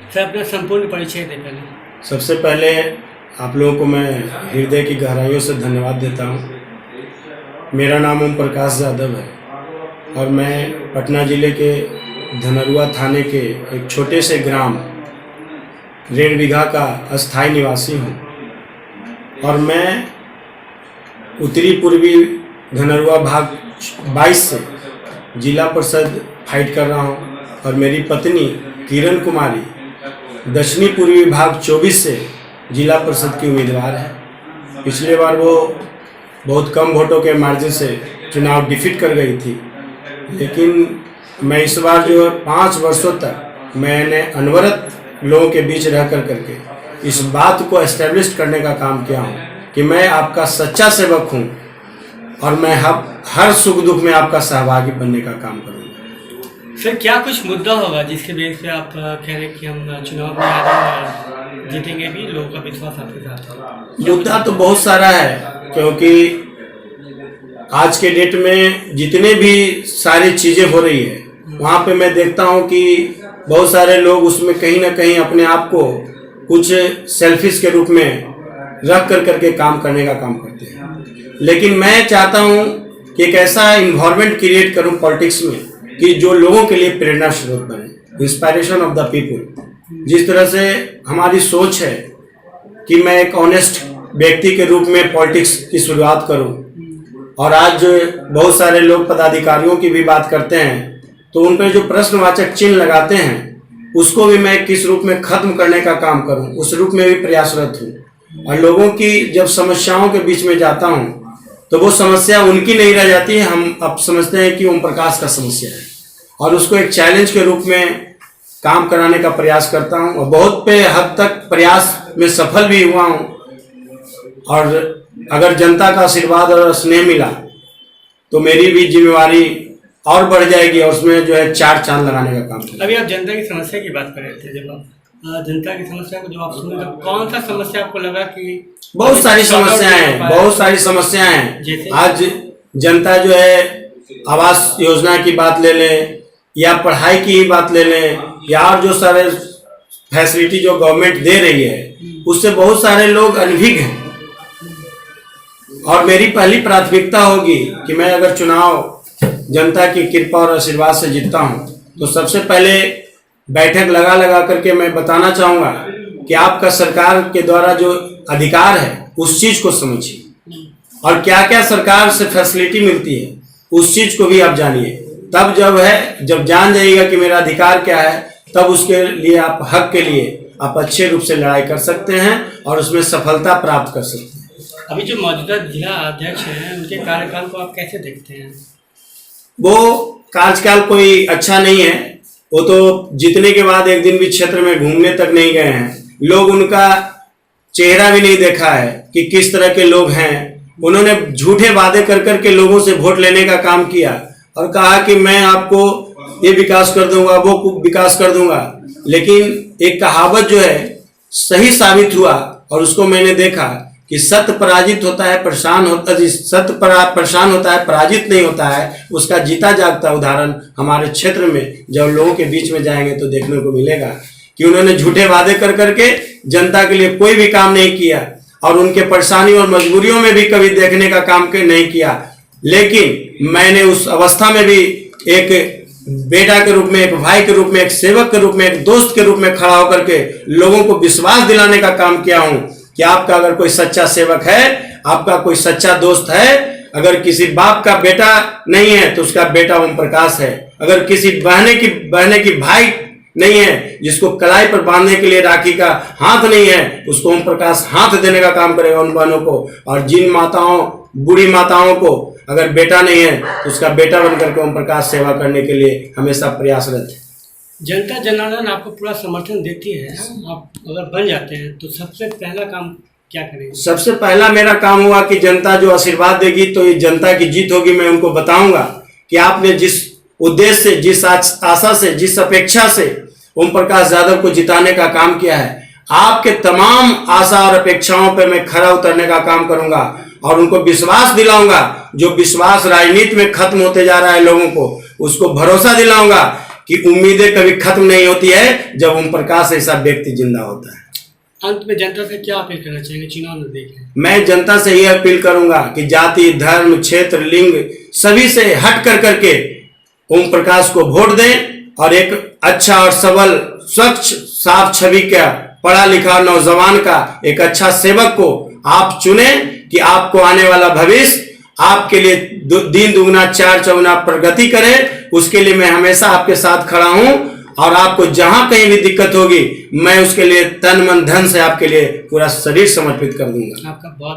Sir अपना संपूर्ण परिचय दें पहले। सबसे पहले आप लोगों को मैं हृदय की गहराइयों से धन्यवाद देता हूँ। मेरा नाम ओम प्रकाश यादव है और मैं पटना ज़िले के धनरुआ थाने के एक छोटे से ग्राम रेणबिघा का अस्थायी निवासी हूँ और मैं उत्तरी पूर्वी धनरुआ भाग 22 से जिला परिषद फाइट कर रहा हूँ और मेरी पत्नी किरण कुमारी दक्षिणी पूर्वी भाग 24 से जिला परिषद की उम्मीदवार है। पिछले बार वो बहुत कम वोटों के मार्जिन से चुनाव डिफीट कर गई थी, लेकिन मैं इस बार जो 5 वर्षों तक मैंने अनवरत लोगों के बीच रह करके इस बात को एस्टेब्लिश करने का काम किया हूँ कि मैं आपका सच्चा सेवक हूँ और मैं हर सुख दुख में आपका सहभागी बनने का काम करूँगा। सर क्या कुछ मुद्दा होगा जिसके बेस पे आप कह रहे हैं कि हम चुनाव में आ रहे हैं, जीतेंगे भी, लोगों का विश्वास आपके साथ है? मुद्दा तो बहुत सारा है, क्योंकि आज के डेट में जितने भी सारी चीज़ें हो रही है वहाँ पे मैं देखता हूँ कि बहुत सारे लोग उसमें कहीं ना कहीं अपने आप को कुछ सेल्फिश के रूप में रख करके काम करने का काम करते हैं। लेकिन मैं चाहता हूँ कि एक ऐसा इन्वायरमेंट क्रिएट करूँ पॉलिटिक्स में कि जो लोगों के लिए प्रेरणा स्रोत बने, इंस्पायरेशन ऑफ द पीपुल। जिस तरह से हमारी सोच है कि मैं एक ऑनेस्ट व्यक्ति के रूप में पॉलिटिक्स की शुरुआत करूं, और आज बहुत सारे लोग पदाधिकारियों की भी बात करते हैं तो उन पर जो प्रश्नवाचक चिन्ह लगाते हैं उसको भी मैं किस रूप में खत्म करने का काम करूं, उस रूप में भी प्रयासरत हूं। और लोगों की जब समस्याओं के बीच में जाता हूं तो वो समस्या उनकी नहीं रह जाती है, हम अब समझते हैं कि ओम प्रकाश का समस्या है और उसको एक चैलेंज के रूप में काम कराने का प्रयास करता हूं और बहुत पे हद तक प्रयास में सफल भी हुआ हूं। और अगर जनता का आशीर्वाद और स्नेह मिला तो मेरी भी जिम्मेवारी और बढ़ जाएगी और उसमें जो है 4 चांद लगाने का काम करें। अभी आप जनता की समस्या की बात कर रहे थे, जब आप जनता की समस्या को जब आप सुने तो कौन सा समस्या आपको लगा कि बहुत सारी समस्याएं हैं। आज जनता जो है आवास योजना की बात ले लें या पढ़ाई की ही बात ले लें या और जो सारे फैसिलिटी जो गवर्नमेंट दे रही है उससे बहुत सारे लोग अनभिज्ञ हैं। और मेरी पहली प्राथमिकता होगी कि मैं अगर चुनाव जनता की कृपा और आशीर्वाद से जीतता हूं तो सबसे पहले बैठक लगा करके मैं बताना चाहूँगा कि आपका सरकार के द्वारा जो अधिकार है उस चीज़ को समझिए और क्या क्या सरकार से फैसिलिटी मिलती है उस चीज़ को भी आप जानिए। तब जब जान जाइएगा कि मेरा अधिकार क्या है तब उसके लिए आप हक के लिए आप अच्छे रूप से लड़ाई कर सकते हैं और उसमें सफलता प्राप्त कर सकते हैं। अभी जो मौजूदा जिला अध्यक्ष हैं उनके कार्यकाल को आप कैसे देखते हैं? वो कार्यकाल कोई अच्छा नहीं है। वो तो जीतने के बाद एक दिन भी क्षेत्र में घूमने तक नहीं गए हैं। लोग उनका चेहरा भी नहीं देखा है कि किस तरह के लोग हैं। उन्होंने झूठे वादे कर के लोगों से वोट लेने का काम किया और कहा कि मैं आपको ये विकास कर दूंगा, वो विकास कर दूंगा। लेकिन एक कहावत जो है सही साबित हुआ और उसको मैंने देखा कि सत्य पराजित होता है, परेशान होता है, पराजित नहीं होता है। उसका जीता जागता उदाहरण हमारे क्षेत्र में जब लोगों के बीच में जाएंगे तो देखने को मिलेगा कि उन्होंने झूठे वादे करके जनता के लिए कोई भी काम नहीं किया और उनके परेशानी और मजबूरियों में भी कभी देखने का काम नहीं किया। लेकिन मैंने उस अवस्था में भी एक बेटा के रूप में, एक भाई के रूप में, एक सेवक के रूप में, एक दोस्त के रूप में खड़ा होकर के लोगों को विश्वास दिलाने का काम किया हूं कि आपका अगर कोई सच्चा सेवक है, आपका कोई सच्चा दोस्त है, अगर किसी बाप का बेटा नहीं है तो उसका बेटा ओम प्रकाश है। अगर किसी बहने की भाई नहीं है, जिसको कलाई पर बांधने के लिए राखी का हाथ नहीं है, उसको ओम प्रकाश हाथ देने का काम करेगा उन बहनों को। और जिन बूढ़ी माताओं को अगर बेटा नहीं है तो उसका बेटा बनकर के ओम प्रकाश सेवा करने के लिए हमेशा प्रयासरत है। जनता जनार्दन आपको पूरा समर्थन देती है, आप अगर बन जाते हैं तो सबसे पहला काम क्या करेंगे? सबसे पहला मेरा काम हुआ कि जनता जो आशीर्वाद देगी तो ये जनता की जीत होगी। मैं उनको बताऊंगा कि आपने जिस उद्देश्य से, जिस आशा से, जिस अपेक्षा से ओम प्रकाश यादव को जिताने का काम किया है, आपके तमाम आशा और अपेक्षाओं पर मैं खरा उतरने का काम करूंगा और उनको विश्वास दिलाऊंगा। जो विश्वास राजनीति में खत्म होते जा रहा है लोगों को, उसको भरोसा दिलाऊंगा कि उम्मीदें कभी खत्म नहीं होती है जब ओम प्रकाश ऐसा व्यक्ति जिंदा होता है। अंत में जनता से क्या अपील करना चाहेंगे चुनाव नजदीक है? मैं जनता से यह अपील करूंगा कि जाति, धर्म, क्षेत्र, लिंग सभी से हट कर करके ओम प्रकाश को वोट दें और एक अच्छा और सबल, स्वच्छ, साफ छवि का पढ़ा लिखा नौजवान का एक अच्छा सेवक को आप चुने कि आपको आने वाला भविष्य आपके लिए दिन दुगुना चार चौगुना प्रगति करे। उसके लिए मैं हमेशा आपके साथ खड़ा हूं और आपको जहां कहीं भी दिक्कत होगी मैं उसके लिए तन मन धन से आपके लिए पूरा शरीर समर्पित कर दूंगा। आपका बहुत